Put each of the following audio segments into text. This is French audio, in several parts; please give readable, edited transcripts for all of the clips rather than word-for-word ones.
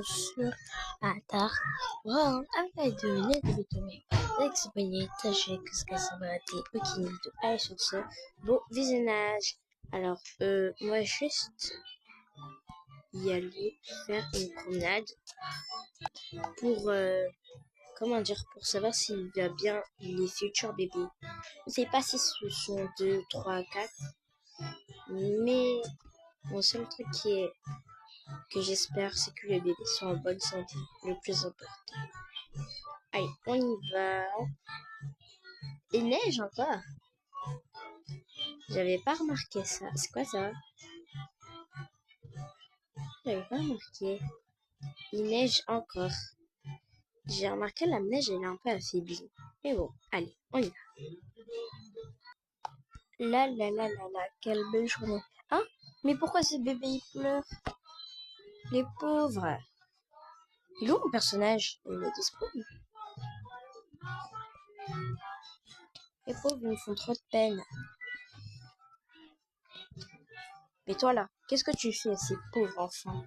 sur la terre. Wow, avec de l'aide de tomber. L'expérience, j'ai que ce que ça va être. Ok, de aller sur ce beau visionnage. Alors, moi, juste y aller faire une promenade pour, comment dire, pour savoir s'il va bien les futurs bébés. Je ne sais pas si ce sont 2, 3, 4, mais mon seul truc que j'espère, c'est que les bébés sont en bonne santé, le plus important. Allez, on y va. Il neige encore. J'avais pas remarqué ça. C'est quoi ça? J'avais pas remarqué. Il neige encore. J'ai remarqué la neige, elle est un peu affaiblie. Mais bon, allez, on y va. Quelle belle journée. Hein? Mais pourquoi ces bébés ils pleurent? Les pauvres. Il est où mon personnage? Il est disponible. Les pauvres, ils me font trop de peine. Mais toi là, qu'est-ce que tu fais à ces pauvres enfants?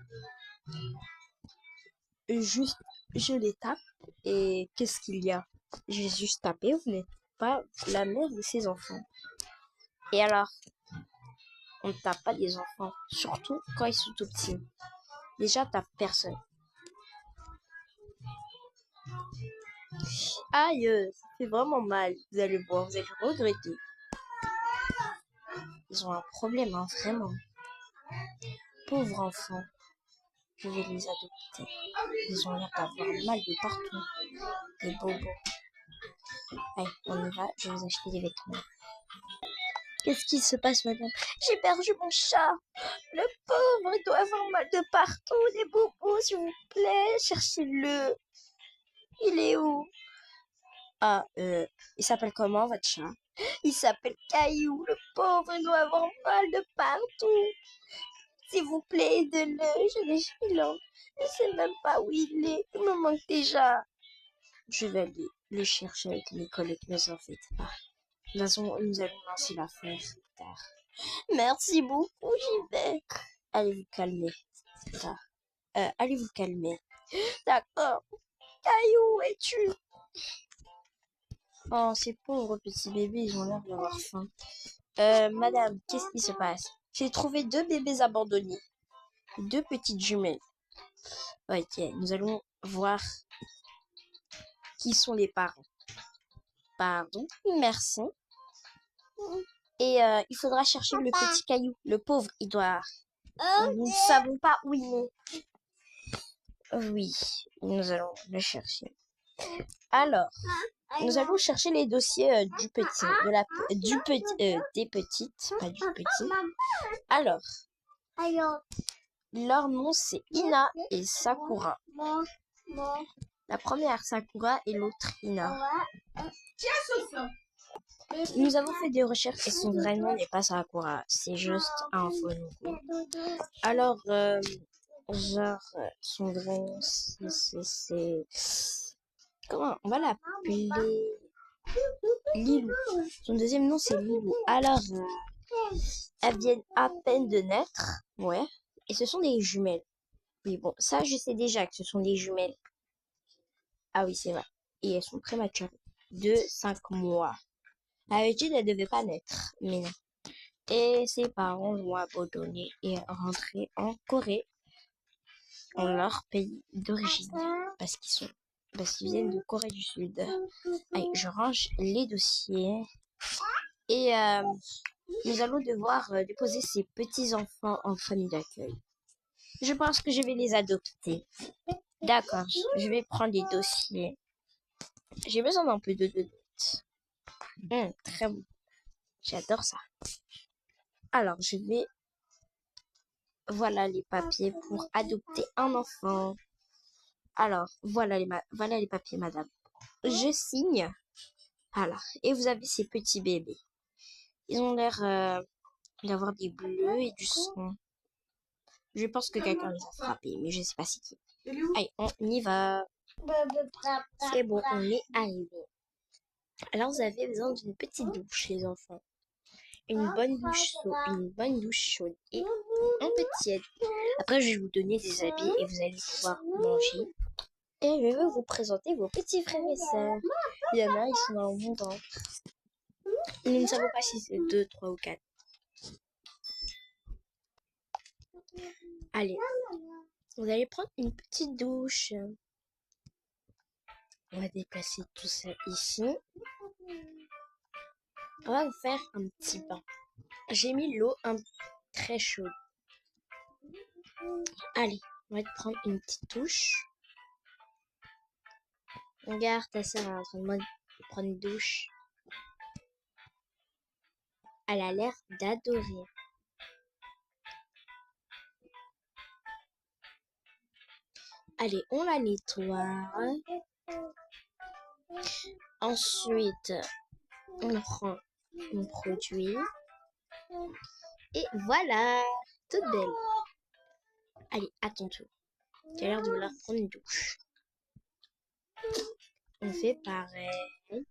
Juste, je les tape et qu'est-ce qu'il y a? J'ai juste tapé, vous n'êtes pas la mère de ces enfants. Et alors, on ne tape pas des enfants, surtout quand ils sont tout petits. Déjà, tape personne. Aïe, ça fait vraiment mal. Vous allez voir, vous allez regretter. Ils ont un problème, hein, vraiment. Pauvres enfants. Je vais les adopter. Ils ont l'air d'avoir mal de partout. Des bobos. Allez, on y va. Je vais vous acheter des vêtements. Qu'est-ce qui se passe, madame? J'ai perdu mon chat. Le pauvre, il doit avoir mal de partout. Des bobos, s'il vous plaît. Cherchez-le. Il est où? Ah, il s'appelle comment, votre chat? Il s'appelle Caillou. Le pauvre, il doit avoir mal de partout. S'il vous plaît, aidez-le. J'ai des filons. Je ne sais même pas où il est. Il me manque déjà. Je vais aller le chercher avec mes collègues, ne vous en faites pas. De toute façon, nous allons lancer l'affaire plus tard. Merci beaucoup, j'y vais. Allez vous calmer. C'est tard. Allez vous calmer. D'accord. Caillou, où es-tu? Oh, ces pauvres petits bébés, ils ont l'air d'avoir faim. Madame, qu'est-ce qui se passe? J'ai trouvé 2 bébés abandonnés. 2 petites jumelles. Ok, nous allons voir qui sont les parents. Pardon, merci. Et il faudra chercher le petit Caillou. Le pauvre, il doit... Nous ne savons pas où il est. Oui, nous allons le chercher. Alors, nous allons chercher les dossiers du petit, des petites, pas du petit. Alors, leur nom c'est Ina et Sakura. La première Sakura et l'autre Ina. Nous avons fait des recherches et son vrai nom n'est pas Sakura, c'est juste un faux nom. Alors, son vrai nom c'est... Comment on va l'appeler? Lilou. Son deuxième nom c'est Lilou. Alors, elles viennent à peine de naître, ouais, et ce sont des jumelles. Oui, bon, ça je sais déjà que ce sont des jumelles. Ah oui, c'est vrai. Et elles sont prématurées. De 5 mois. À l'habitude, elles ne devaient pas naître, mais non. Et ses parents l'ont abandonné et rentré en Corée, en leur pays d'origine, parce qu'ils viennent de Corée du Sud. Allez, je range les dossiers et nous allons devoir déposer ces petits enfants en famille d'accueil. Je pense que je vais les adopter. D'accord, je vais prendre les dossiers. J'ai besoin d'un peu de notes. Très bon. J'adore ça. Alors, je vais... Voilà les papiers pour adopter un enfant. Alors, voilà les papiers, madame. Je signe. Voilà. Et vous avez ces petits bébés. Ils ont l'air d'avoir des bleus et du sang. Je pense que quelqu'un les a frappés, mais je ne sais pas c'est qui. Allez, on y va. C'est bon, on est arrivé. Alors, vous avez besoin d'une petite douche, les enfants. une bonne douche chaude et un peu tiède. Après, je vais vous donner des habits et vous allez pouvoir manger. Et je vais vous présenter vos petits frères et sœurs. Il y en a, ils sont dans mon ventre. Et nous ne savons pas si c'est 2, 3 ou 4. Allez, vous allez prendre une petite douche. On va déplacer tout ça ici. On va vous faire un petit bain. J'ai mis l'eau très chaude. Allez, on va te prendre une petite douche. Regarde, ta soeur est en train de prendre une douche. Elle a l'air d'adorer. Allez, on la nettoie. Ensuite, on prend mon produit. Et voilà, toute belle. Allez, à ton tour. Tu as l'air de vouloir prendre une douche. On fait pareil. On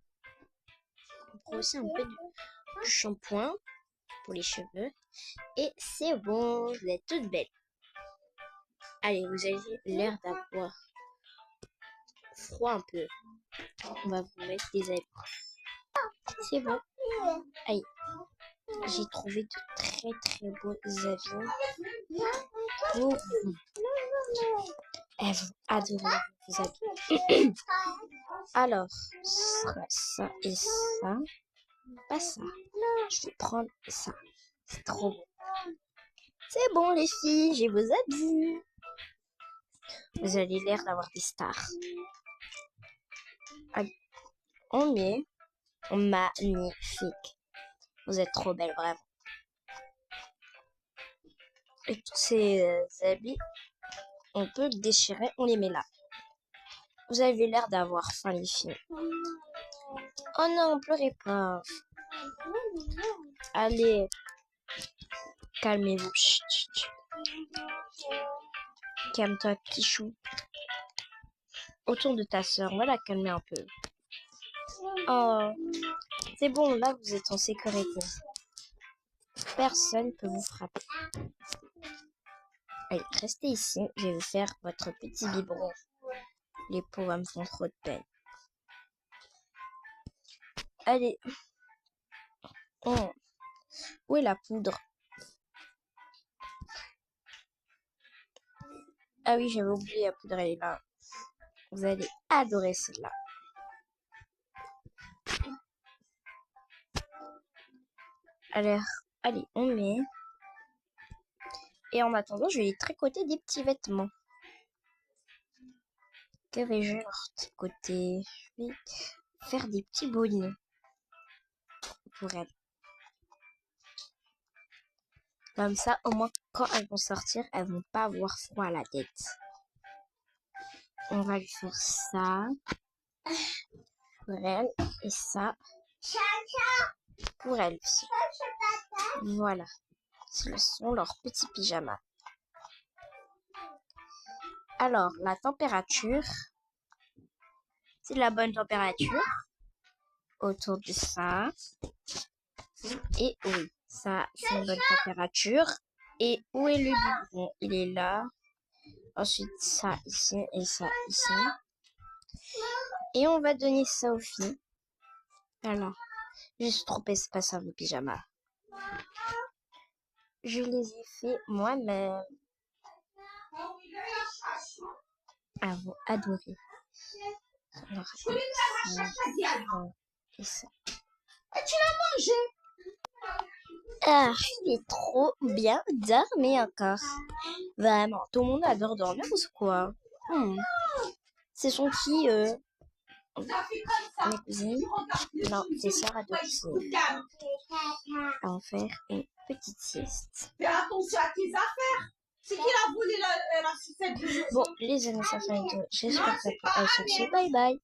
prend aussi un peu de shampoing pour les cheveux. Et c'est bon, vous êtes toute belle. Allez, vous avez l'air d'avoir froid un peu. On va vous mettre des habits. C'est bon. Allez, j'ai trouvé de très beaux habits pour vous. Elles vont adorer vos habits. Alors, ça et ça. Pas ça. Je vais prendre ça. C'est trop beau. C'est bon les filles, j'ai vos habits. Vous avez l'air d'avoir des stars. Allez, on met magnifique. Vous êtes trop belles, vraiment. Et tous ces habits, on peut le déchirer, on les met là. Vous avez l'air d'avoir faim les filles. Oh non, pleurez pas. Allez, calmez-vous. Calme-toi, petit chou. Autour de ta soeur, on va la calmer un peu. Oh, c'est bon, là vous êtes en sécurité. Personne ne peut vous frapper. Allez, restez ici, je vais vous faire votre petit biberon. Les pauvres me font trop de peine. Allez. Oh. Où est la poudre? Ah oui, j'avais oublié, la poudre, elle est là. Vous allez adorer celle-là. Alors, allez, on met. Et en attendant, je vais tricoter des petits vêtements. Que vais-je leur tricoter? Je vais faire des petits bonnets pour elles. Comme ça, au moins, quand elles vont sortir, elles vont pas avoir froid à la tête. On va lui faire ça pour elle et ça pour elle aussi. Voilà, ce sont leurs petits pyjamas. Alors, la température, c'est de la bonne température autour de ça. Et oui, ça, c'est une bonne température. Et où est le biberon? Il est là. Ensuite, ça ici et ça ici. Et on va donner ça aux filles. Voilà. Je suis trop espace à vos pyjamas. Je les ai fait moi-même. Elles vont adorer. Alors, ça, et ça. Tu l'as mangé? Ah, il est trop bien dormi encore. Vraiment, tout le monde adore dormir ou c'est quoi? C'est son qui, mes cousines? Non, tes sœurs adorent aussi. On va faire une petite sieste. Fais attention à tes affaires. C'est qui a volé la sucette? Bon, les amis, ça fait une vidéo. J'espère que ça vous a plu. Bye bye.